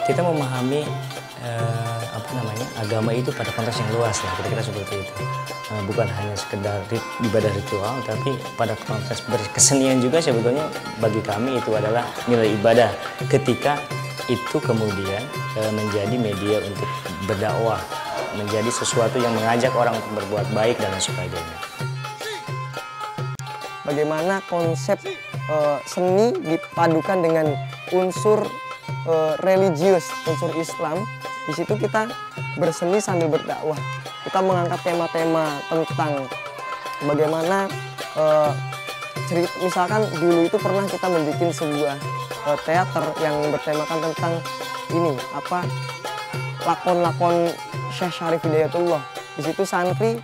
kita memahami agama itu pada konteks yang luas lah, kira-kira seperti itu. Bukan hanya sekedar ibadah ritual, tapi pada konteks berkesenian juga sebetulnya bagi kami itu adalah nilai ibadah ketika itu kemudian menjadi media untuk berdakwah, menjadi sesuatu yang mengajak orang untuk berbuat baik dan lain sebagainya. Bagaimana konsep seni dipadukan dengan unsur religius, unsur Islam. Di situ kita berseni sambil berdakwah. Kita mengangkat tema-tema tentang bagaimana misalkan dulu itu pernah kita membuat sebuah teater yang bertemakan tentang ini lakon-lakon Syekh Syarif Hidayatullah. Di situ santri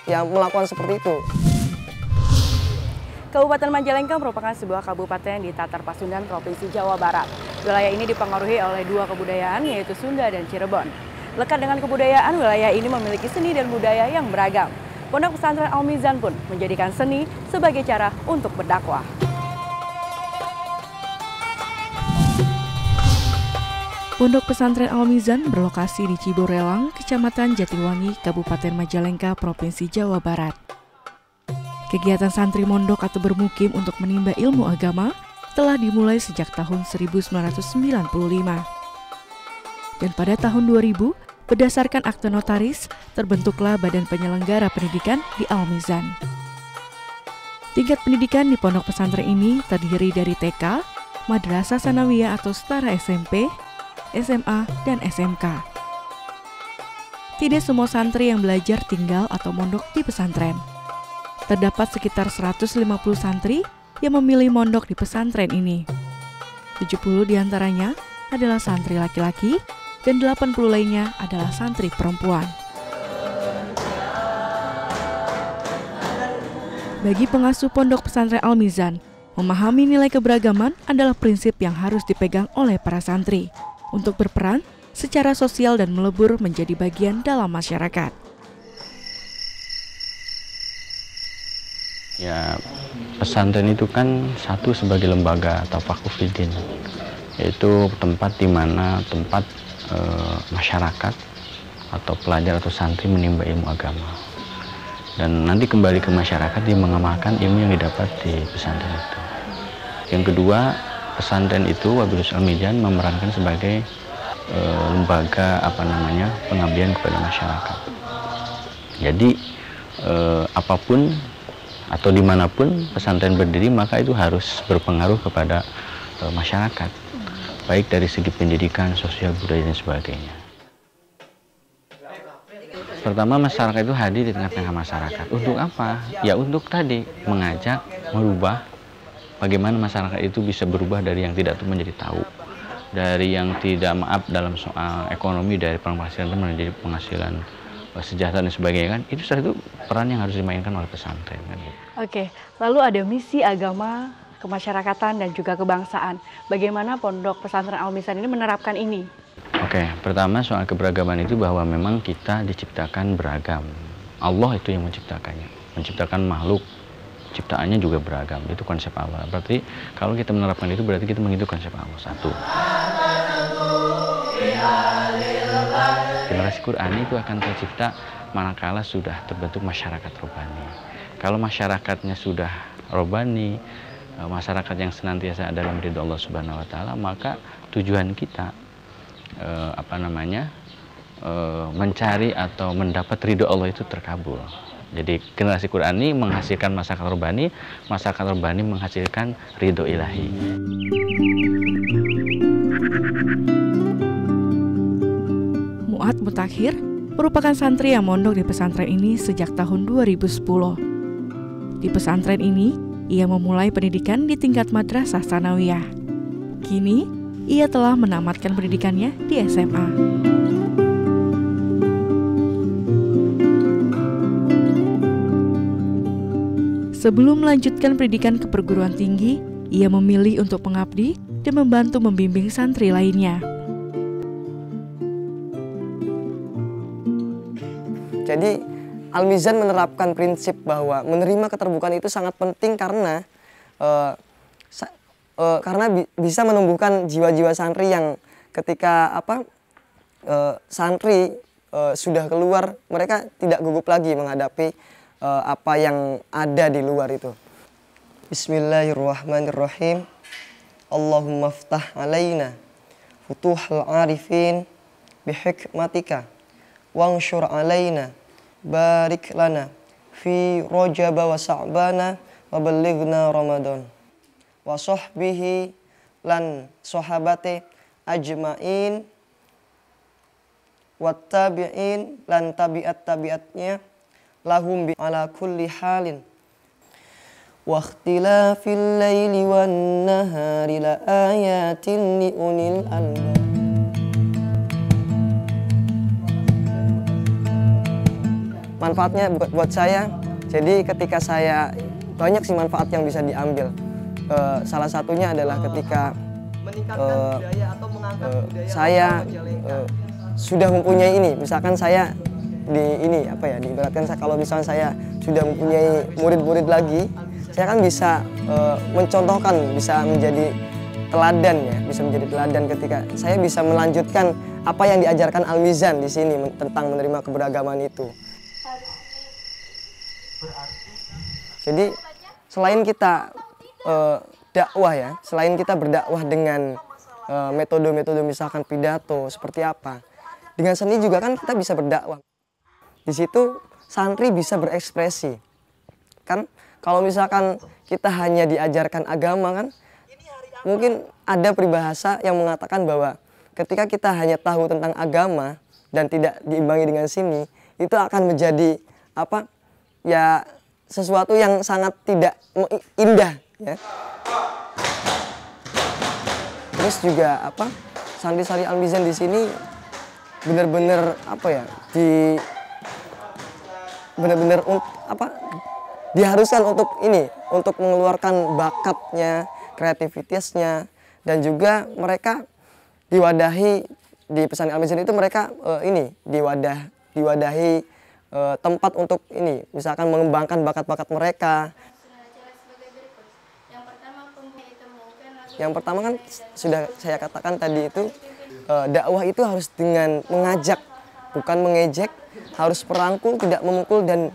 yang melakukan seperti itu. Kabupaten Majalengka merupakan sebuah kabupaten di Tatar Pasundan, Provinsi Jawa Barat. Wilayah ini dipengaruhi oleh dua kebudayaan, yaitu Sunda dan Cirebon. Lekat dengan kebudayaan, wilayah ini memiliki seni dan budaya yang beragam. Pondok Pesantren Al-Mizan pun menjadikan seni sebagai cara untuk berdakwah. Pondok Pesantren Al-Mizan berlokasi di Ciborelang, Kecamatan Jatiwangi, Kabupaten Majalengka, Provinsi Jawa Barat. Kegiatan santri mondok atau bermukim untuk menimba ilmu agama telah dimulai sejak tahun 1995. Dan pada tahun 2000, berdasarkan akte notaris, terbentuklah Badan Penyelenggara Pendidikan di Al-Mizan. Tingkat pendidikan di pondok pesantren ini terdiri dari TK, Madrasah Sanawiyah atau setara SMP, SMA, dan SMK. Tidak semua santri yang belajar tinggal atau mondok di pesantren. Terdapat sekitar 150 santri yang memilih mondok di pesantren ini. 70 diantaranya adalah santri laki-laki dan 80 lainnya adalah santri perempuan. Bagi pengasuh pondok pesantren Al-Mizan, memahami nilai keberagaman adalah prinsip yang harus dipegang oleh para santri untuk berperan secara sosial dan melebur menjadi bagian dalam masyarakat. Ya, pesantren itu kan satu sebagai lembaga tafaqquh fiddin, yaitu tempat di mana masyarakat atau pelajar atau santri menimba ilmu agama. Dan nanti kembali ke masyarakat dia mengamalkan ilmu yang didapat di pesantren itu. Yang kedua, pesantren itu Wabilus Al-Mizan memerankan sebagai lembaga pengabdian kepada masyarakat. Jadi apapun atau dimanapun pesantren berdiri, maka itu harus berpengaruh kepada masyarakat, baik dari segi pendidikan, sosial, budaya, dan sebagainya. Pertama, masyarakat itu hadir di tengah-tengah masyarakat. Untuk apa? Ya untuk tadi, mengajak, merubah, bagaimana masyarakat itu bisa berubah dari yang tidak tahu menjadi tahu. Dari yang tidak dalam soal ekonomi, dari penghasilan menjadi penghasilan sejahtera dan sebagainya kan, itu salah satu peran yang harus dimainkan oleh pesantren kan gitu. Oke, lalu ada misi agama, kemasyarakatan dan juga kebangsaan. Bagaimana Pondok Pesantren Al-Mizan ini menerapkan ini? Oke, pertama soal keberagaman itu bahwa memang kita diciptakan beragam. Allah itu yang menciptakan makhluk, ciptaannya juga beragam. Itu konsep Allah. Berarti kalau kita menerapkan itu berarti kita mengikuti konsep Allah. Satu. Generasi Quran itu akan tercipta manakala sudah terbentuk masyarakat robani. Kalau masyarakatnya sudah robani, masyarakat yang senantiasa dalam ridho Allah Subhanahu wa Ta'ala, maka tujuan kita mencari atau mendapat ridho Allah itu terkabul. Jadi generasi Quran ini menghasilkan masyarakat robani menghasilkan ridho ilahi. Mu'ad Mutakhir merupakan santri yang mondok di pesantren ini sejak tahun 2010. Di pesantren ini, ia memulai pendidikan di tingkat madrasah sanawiyah. Kini, ia telah menamatkan pendidikannya di SMA. Sebelum melanjutkan pendidikan ke perguruan tinggi, ia memilih untuk mengabdi dan membantu membimbing santri lainnya. Jadi Al-Mizan menerapkan prinsip bahwa menerima keterbukaan itu sangat penting karena bisa menumbuhkan jiwa-jiwa santri yang ketika santri sudah keluar, mereka tidak gugup lagi menghadapi apa yang ada di luar itu. Bismillahirrahmanirrahim. Allahumma ftah alaina futuhal arifin bihikmatika wanshur alaina barik lana fi rajaba wa sa'bana wa ballighna ramadan wa sahbihi lan sahabati ajmain wa tabi'in lan tabi'at-tabi'atnya lahum bi ala kulli halin wa ikhtilafil laili wan nahari la ayatin li unil albab. Manfaatnya buat saya, jadi ketika saya, banyak sih manfaat yang bisa diambil. Salah satunya adalah ketika saya sudah mempunyai ini, misalkan saya diibaratkan kalau misalnya saya sudah mempunyai murid-murid lagi, saya kan bisa mencontohkan, bisa menjadi teladan ya, bisa menjadi teladan ketika saya bisa melanjutkan apa yang diajarkan Al-Mizan di sini tentang menerima keberagaman itu. Jadi selain kita dakwah ya, selain kita berdakwah dengan metode-metode misalkan pidato seperti apa, dengan seni juga kan kita bisa berdakwah. Di situ santri bisa berekspresi. Kan kalau misalkan kita hanya diajarkan agama kan, mungkin ada peribahasa yang mengatakan bahwa ketika kita hanya tahu tentang agama dan tidak diimbangi dengan seni, itu akan menjadi ya sesuatu yang sangat tidak indah ya. Terus juga santri-santri Al-Mizan di sini benar-benar benar-benar diharuskan untuk mengeluarkan bakatnya, kreativitasnya, dan juga mereka diwadahi di pesantren Al-Mizan itu mereka diwadahi tempat untuk misalkan mengembangkan bakat-bakat mereka. Yang pertama kan sudah saya katakan tadi itu, dakwah itu harus dengan mengajak, bukan mengejek, harus merangkul, tidak memukul, dan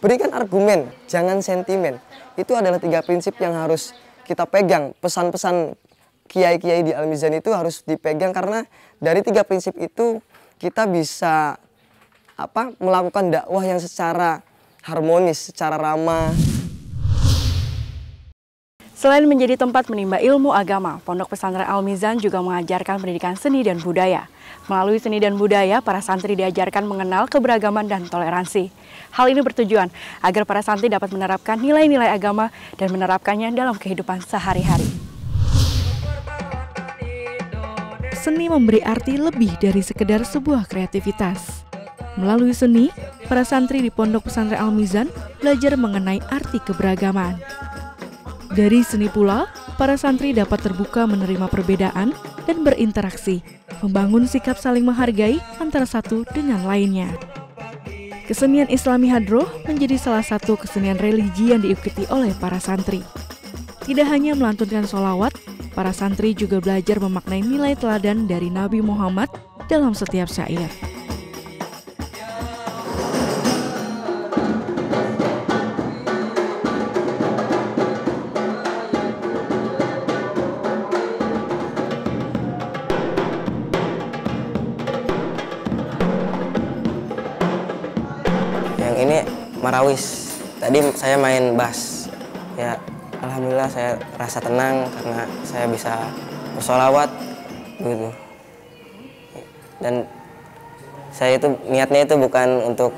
berikan argumen, jangan sentimen. Itu adalah 3 prinsip yang harus kita pegang. Pesan-pesan kiai-kiai di Al-Mizan itu harus dipegang, karena dari 3 prinsip itu kita bisa melakukan dakwah yang secara harmonis, secara ramah. Selain menjadi tempat menimba ilmu agama, Pondok Pesantren Al-Mizan juga mengajarkan pendidikan seni dan budaya. Melalui seni dan budaya, para santri diajarkan mengenal keberagaman dan toleransi. Hal ini bertujuan agar para santri dapat menerapkan nilai-nilai agama dan menerapkannya dalam kehidupan sehari-hari. Seni memberi arti lebih dari sekedar sebuah kreativitas. Melalui seni, para santri di Pondok Pesantren Al-Mizan belajar mengenai arti keberagaman. Dari seni pula, para santri dapat terbuka menerima perbedaan dan berinteraksi, membangun sikap saling menghargai antara satu dengan lainnya. Kesenian Islami Hadroh menjadi salah satu kesenian religi yang diikuti oleh para santri. Tidak hanya melantunkan sholawat, para santri juga belajar memaknai nilai teladan dari Nabi Muhammad dalam setiap syair. Ini marawis. Tadi saya main bass. Ya, alhamdulillah saya rasa tenang karena saya bisa bersolawat gitu. Dan saya itu niatnya itu bukan untuk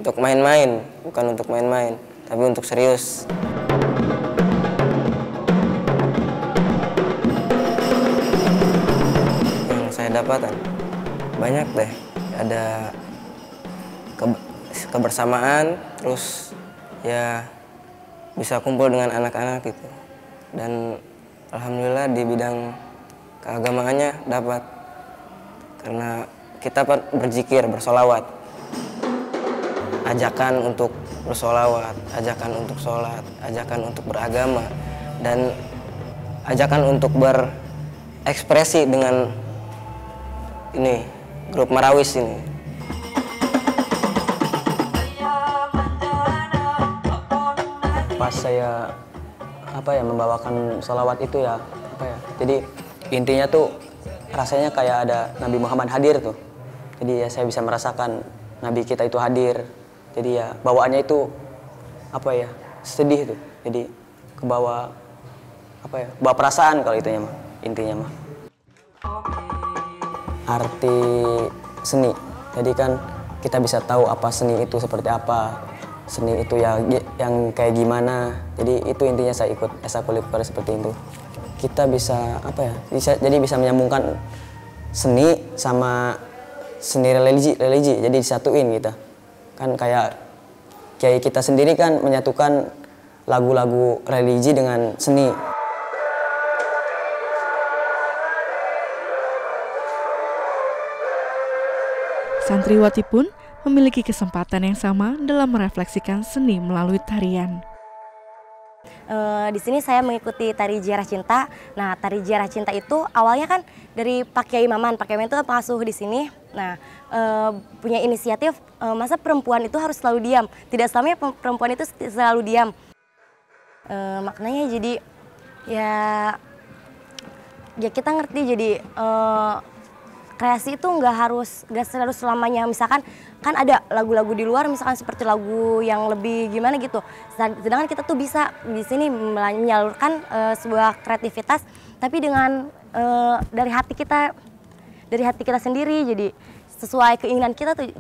untuk main-main, bukan untuk main-main, tapi untuk serius. Yang saya dapatkan banyak deh. Ada kebersamaan, terus ya bisa kumpul dengan anak-anak gitu. Dan alhamdulillah di bidang keagamaannya dapat, karena kita berzikir, bersolawat, ajakan untuk bersolawat, ajakan untuk sholat, ajakan untuk beragama, dan ajakan untuk berekspresi dengan ini grup Marawis ini. Pas saya membawakan sholawat itu ya, jadi intinya tuh rasanya kayak ada Nabi Muhammad hadir tuh. Jadi ya saya bisa merasakan Nabi kita itu hadir. Jadi ya bawaannya itu sedih tuh. Jadi kebawa bawa perasaan kalau itunya mah, intinya mah. Arti seni. Jadi kan kita bisa tahu apa seni itu seperti apa. Seni itu ya yang kayak gimana. Jadi itu intinya saya ikut ekstrakurikuler seperti itu. Kita bisa bisa menyambungkan seni sama seni religi. Jadi disatuin kita. Kan kayak kiai kita sendiri kan menyatukan lagu-lagu religi dengan seni. Santriwati pun memiliki kesempatan yang sama dalam merefleksikan seni melalui tarian. Di sini saya mengikuti tari Ziarah Cinta. Nah, tari Ziarah Cinta itu awalnya kan dari Pak Kiai Maman. Pak Kiai Maman itu pengasuh di sini. Nah, punya inisiatif masa perempuan itu harus selalu diam. Tidak selamanya perempuan itu selalu diam. Maknanya jadi ya kita ngerti jadi kreasi itu nggak selalu selamanya, misalkan kan ada lagu-lagu di luar misalkan seperti lagu yang lebih gimana gitu, sedangkan kita tuh bisa di sini menyalurkan sebuah kreativitas tapi dengan dari hati kita sendiri, jadi sesuai keinginan kita tuh,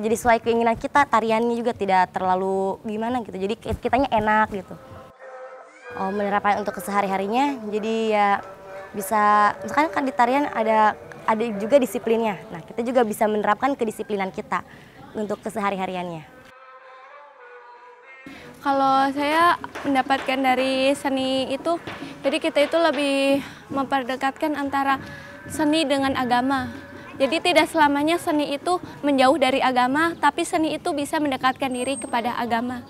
jadi sesuai keinginan kita, tariannya juga tidak terlalu gimana gitu, jadi kitanya enak gitu. Menerapkan untuk kesehari-harinya, jadi ya bisa misalkan kan di tarian ada juga disiplinnya. Nah, kita juga bisa menerapkan kedisiplinan kita untuk kesehari-hariannya. Kalau saya mendapatkan dari seni itu, jadi kita itu lebih memperdekatkan antara seni dengan agama. Jadi tidak selamanya seni itu menjauh dari agama, tapi seni itu bisa mendekatkan diri kepada agama.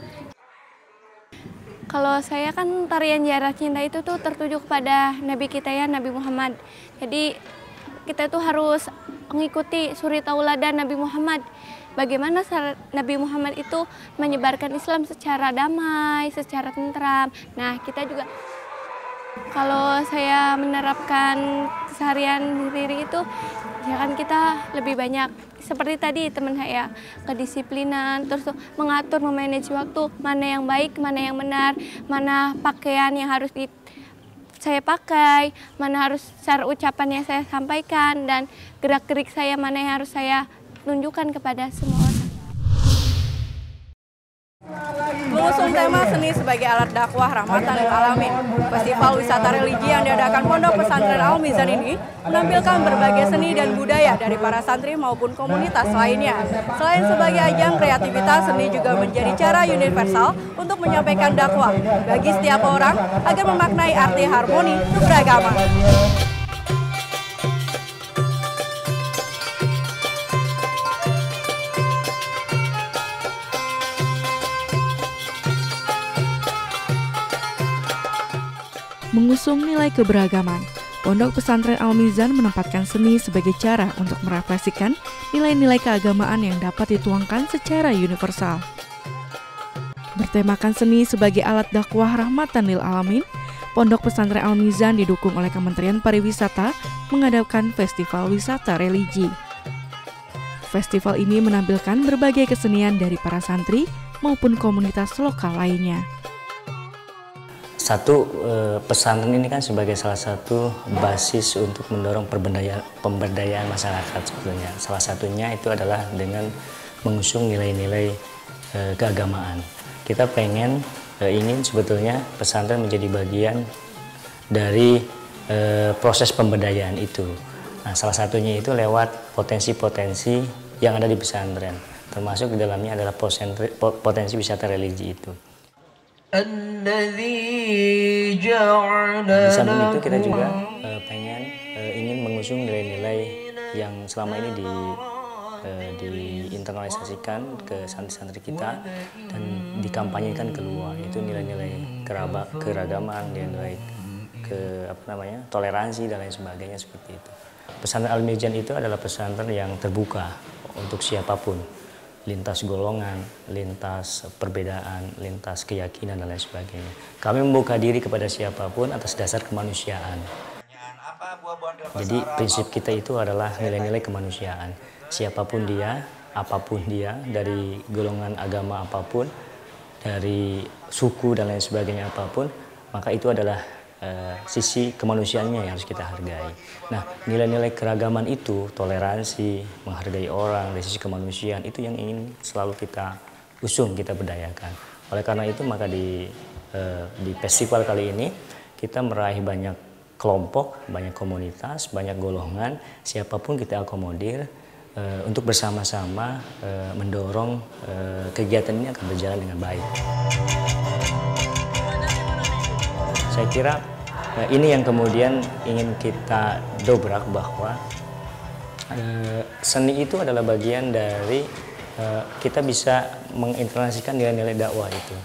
Kalau saya kan tarian Ziarah Cinta itu tuh tertuju kepada Nabi kita ya, Nabi Muhammad. Jadi kita tuh harus mengikuti suri tauladan Nabi Muhammad. Bagaimana Nabi Muhammad itu menyebarkan Islam secara damai, secara tentram. Nah, kita juga kalau saya menerapkan keseharian diri itu, ya kan kita lebih banyak seperti tadi teman saya, kedisiplinan, terus mengatur, memanage waktu, mana yang baik, mana yang benar, mana pakaian yang harus saya pakai, mana harus cara ucapan yang saya sampaikan, dan gerak-gerik saya mana yang harus saya tunjukkan kepada semua orang. Mengusung tema seni sebagai alat dakwah rahmatan lil alamin, festival wisata religi yang diadakan Pondok Pesantren Al-Mizan ini menampilkan berbagai seni dan budaya dari para santri maupun komunitas lainnya. Selain sebagai ajang kreativitas, seni juga menjadi cara universal untuk menyampaikan dakwah bagi setiap orang agar memaknai arti harmoni keberagaman. Mengusung nilai keberagaman, Pondok Pesantren Al-Mizan menempatkan seni sebagai cara untuk merefleksikan nilai-nilai keagamaan yang dapat dituangkan secara universal. Bertemakan seni sebagai alat dakwah rahmatan lil alamin, Pondok Pesantren Al-Mizan didukung oleh Kementerian Pariwisata mengadakan festival wisata religi. Festival ini menampilkan berbagai kesenian dari para santri maupun komunitas lokal lainnya. Satu, pesantren ini kan sebagai salah satu basis untuk mendorong pemberdayaan masyarakat sebetulnya. Salah satunya itu adalah dengan mengusung nilai-nilai keagamaan. Kita ingin sebetulnya pesantren menjadi bagian dari proses pemberdayaan itu. Nah, salah satunya itu lewat potensi-potensi yang ada di pesantren, termasuk di dalamnya adalah potensi wisata religi itu. Di samping itu kita juga ingin mengusung nilai-nilai yang selama ini diinternalisasikan ke santri-santri kita dan dikampanyekan keluar, yaitu nilai-nilai keragaman, nilai toleransi dan lain sebagainya seperti itu. Pesantren Al-Mizan itu adalah pesantren yang terbuka untuk siapapun, lintas golongan, lintas perbedaan, lintas keyakinan dan lain sebagainya. Kami membuka diri kepada siapapun atas dasar kemanusiaan. Jadi prinsip kita itu adalah nilai-nilai kemanusiaan. Siapapun dia, apapun dia, dari golongan agama apapun, dari suku dan lain sebagainya apapun, maka itu adalah sisi kemanusiaannya yang harus kita hargai. Nah, nilai-nilai keragaman itu, toleransi, menghargai orang, dari sisi kemanusiaan, itu yang ingin selalu kita usung, kita berdayakan. Oleh karena itu, maka di festival kali ini, kita meraih banyak kelompok, banyak komunitas, banyak golongan, siapapun kita akomodir, untuk bersama-sama mendorong kegiatan ini akan berjalan dengan baik. Saya kira ini yang kemudian ingin kita dobrak, bahwa seni itu adalah bagian dari kita bisa mengintegrasikan nilai-nilai dakwah itu.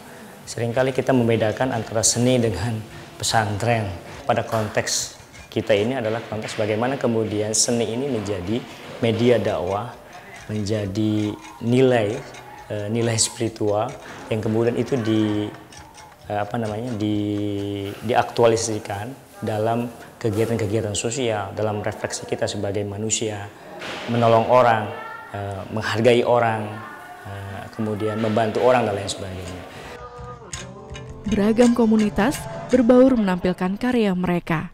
Seringkali kita membedakan antara seni dengan pesantren. Pada konteks kita ini adalah konteks bagaimana kemudian seni ini menjadi media dakwah, menjadi nilai spiritual yang kemudian itu diaktualisasikan dalam kegiatan-kegiatan sosial, dalam refleksi kita sebagai manusia, menolong orang, menghargai orang, kemudian membantu orang dan lain sebagainya. Beragam komunitas berbaur menampilkan karya mereka.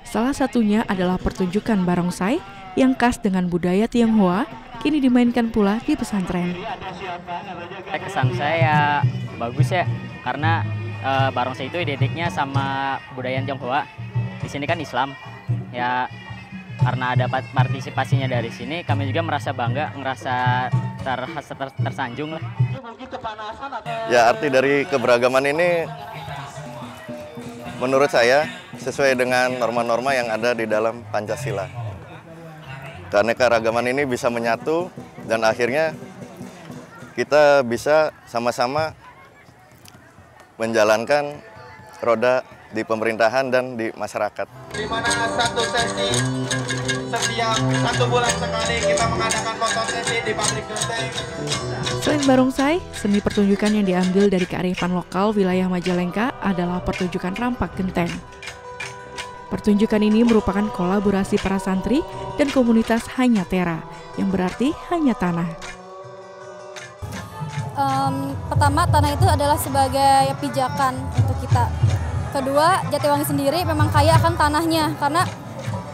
Salah satunya adalah pertunjukan barongsai yang khas dengan budaya Tionghoa, kini dimainkan pula di pesantren. Kesan saya bagus ya, karena barongsai itu identiknya sama budaya Tionghoa. Di sini kan Islam, ya karena ada partisipasinya dari sini, kami juga merasa bangga, ngerasa tersanjung lah. Ya, arti dari keberagaman ini menurut saya sesuai dengan norma-norma yang ada di dalam Pancasila. Keanekaragaman ini bisa menyatu dan akhirnya kita bisa sama-sama menjalankan roda di pemerintahan dan di masyarakat. Di mana satu sesi setiap 1 bulan sekali kita mengadakan foto sesi di pabrik genteng. Selain barongsai, seni pertunjukan yang diambil dari kearifan lokal wilayah Majalengka adalah pertunjukan rampak genteng. Pertunjukan ini merupakan kolaborasi para santri dan komunitas Hanya Tera, yang berarti hanya tanah. Pertama, tanah itu adalah sebagai pijakan untuk kita. Kedua, Jatiwangi sendiri memang kaya akan tanahnya, karena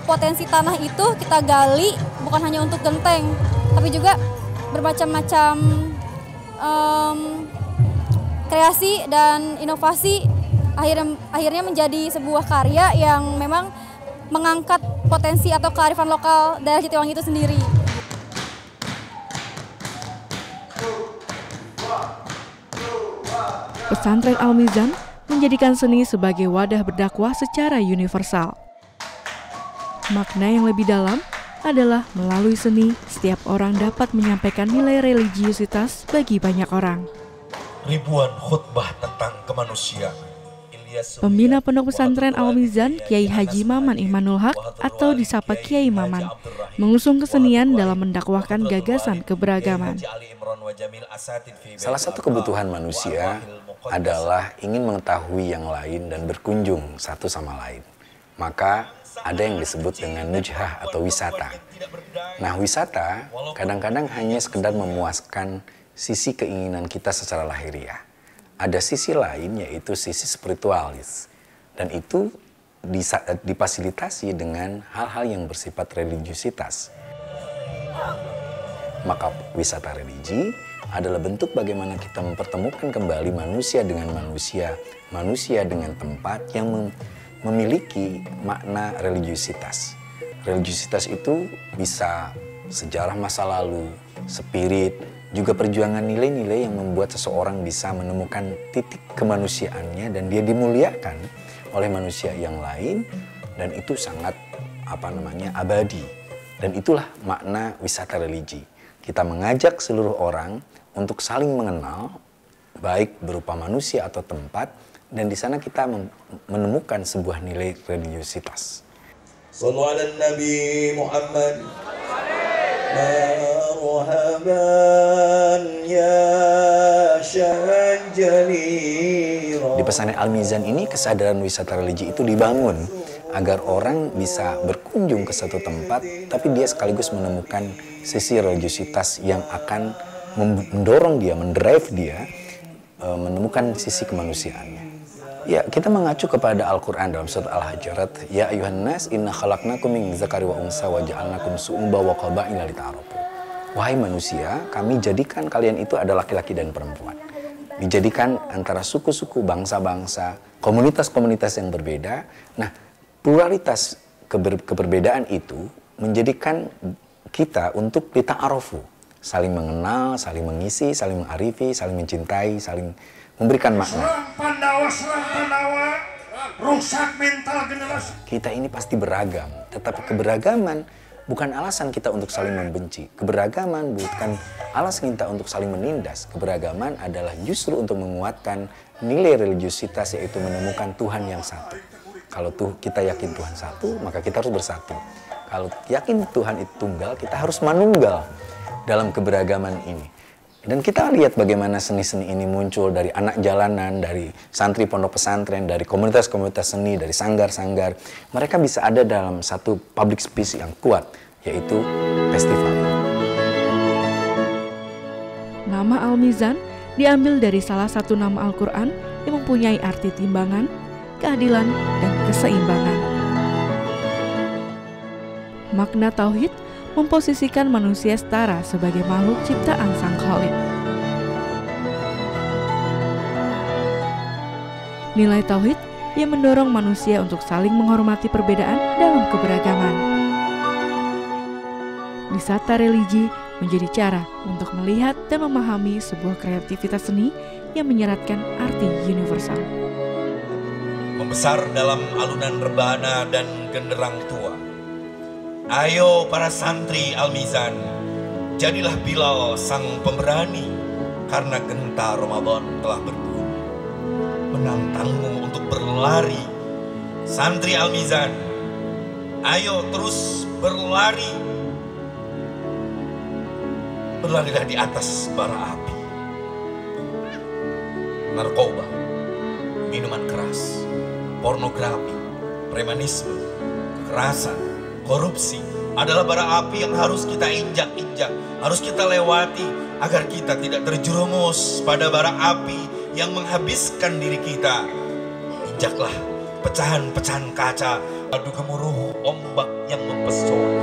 potensi tanah itu kita gali bukan hanya untuk genteng, tapi juga bermacam-macam kreasi dan inovasi akhirnya menjadi sebuah karya yang memang mengangkat potensi atau kearifan lokal daerah Jatiwangi itu sendiri. Pesantren Al-Mizan menjadikan seni sebagai wadah berdakwah secara universal. Makna yang lebih dalam adalah melalui seni, setiap orang dapat menyampaikan nilai religiusitas bagi banyak orang. Ribuan khutbah tentang kemanusiaan. Pembina Pondok Pesantren Al-Mizan, Kiai Haji Maman Imanul Haq atau disapa Kiai Maman, mengusung kesenian dalam mendakwahkan gagasan keberagaman. Salah satu kebutuhan manusia adalah ingin mengetahui yang lain dan berkunjung satu sama lain. Maka ada yang disebut dengan nujhah atau wisata. Nah, wisata kadang-kadang hanya sekedar memuaskan sisi keinginan kita secara lahiriah. Ada sisi lain, yaitu sisi spiritualis. Dan itu difasilitasi dengan hal-hal yang bersifat religiusitas. Maka wisata religi adalah bentuk bagaimana kita mempertemukan kembali manusia dengan manusia, manusia dengan tempat yang memiliki makna religiusitas. Religiusitas itu bisa sejarah masa lalu, spirit, juga perjuangan nilai-nilai yang membuat seseorang bisa menemukan titik kemanusiaannya dan dia dimuliakan oleh manusia yang lain, dan itu sangat abadi. Dan itulah makna wisata religi. Kita mengajak seluruh orang untuk saling mengenal, baik berupa manusia atau tempat, Dan di sana kita menemukan sebuah nilai religiusitas. Sallu ala Nabi Muhammad. Marhaban ya syajjalira. Di pesantren Al-Mizan ini kesadaran wisata religi itu dibangun agar orang bisa berkunjung ke satu tempat, tapi dia sekaligus menemukan sisi religiusitas yang akan mendorong dia, mendrive dia, menemukan sisi kemanusiaannya. Ya, kita mengacu kepada Al-Quran dalam surat Al-Hujurat, ya ayuhan nas inna khalaqnakum min dzakari wa unsa wa ja'alnakum syu'uban wa qabaila lita'arafu. Wahai manusia, kami jadikan kalian itu adalah laki-laki dan perempuan. Dijadikan antara suku-suku, bangsa-bangsa, komunitas-komunitas yang berbeda. Nah, pluralitas keberbedaan itu menjadikan kita untuk lita'arafu, saling mengenal, saling mengisi, saling mengarifi, saling mencintai, saling memberikan makna. Pandawa, rusak mental generasi. Kita ini pasti beragam, tetapi keberagaman bukan alasan kita untuk saling membenci. Keberagaman bukan alasan kita untuk saling menindas. Keberagaman adalah justru untuk menguatkan nilai religiusitas, yaitu menemukan Tuhan yang satu. Kalau kita yakin Tuhan satu, maka kita harus bersatu. Kalau yakin Tuhan itu tunggal, kita harus manunggal dalam keberagaman ini. Dan kita lihat bagaimana seni-seni ini muncul dari anak jalanan, dari santri pondok pesantren, dari komunitas-komunitas seni, dari sanggar-sanggar. Mereka bisa ada dalam satu public space yang kuat, yaitu festival. Nama Al-Mizan diambil dari salah satu nama Al-Quran yang mempunyai arti timbangan, keadilan, dan keseimbangan. Makna tauhid memposisikan manusia setara sebagai makhluk ciptaan Sang Khalik. Nilai tauhid yang mendorong manusia untuk saling menghormati perbedaan dalam keberagaman. Wisata religi menjadi cara untuk melihat dan memahami sebuah kreativitas seni yang menyeratkan arti universal. Membesar dalam alunan rebana dan genderang tua. Ayo para santri Al-Mizan, jadilah Bilal sang pemberani, karena genta Ramadan telah berbunyi. Menantangmu untuk berlari, santri Al-Mizan, ayo terus berlari. Berlarilah di atas bara api. Narkoba, minuman keras, pornografi, premanisme, kekerasan, korupsi adalah bara api yang harus kita injak-injak, harus kita lewati agar kita tidak terjerumus pada bara api yang menghabiskan diri kita. Injaklah pecahan-pecahan kaca, adu gemuruh ombak yang mempesona.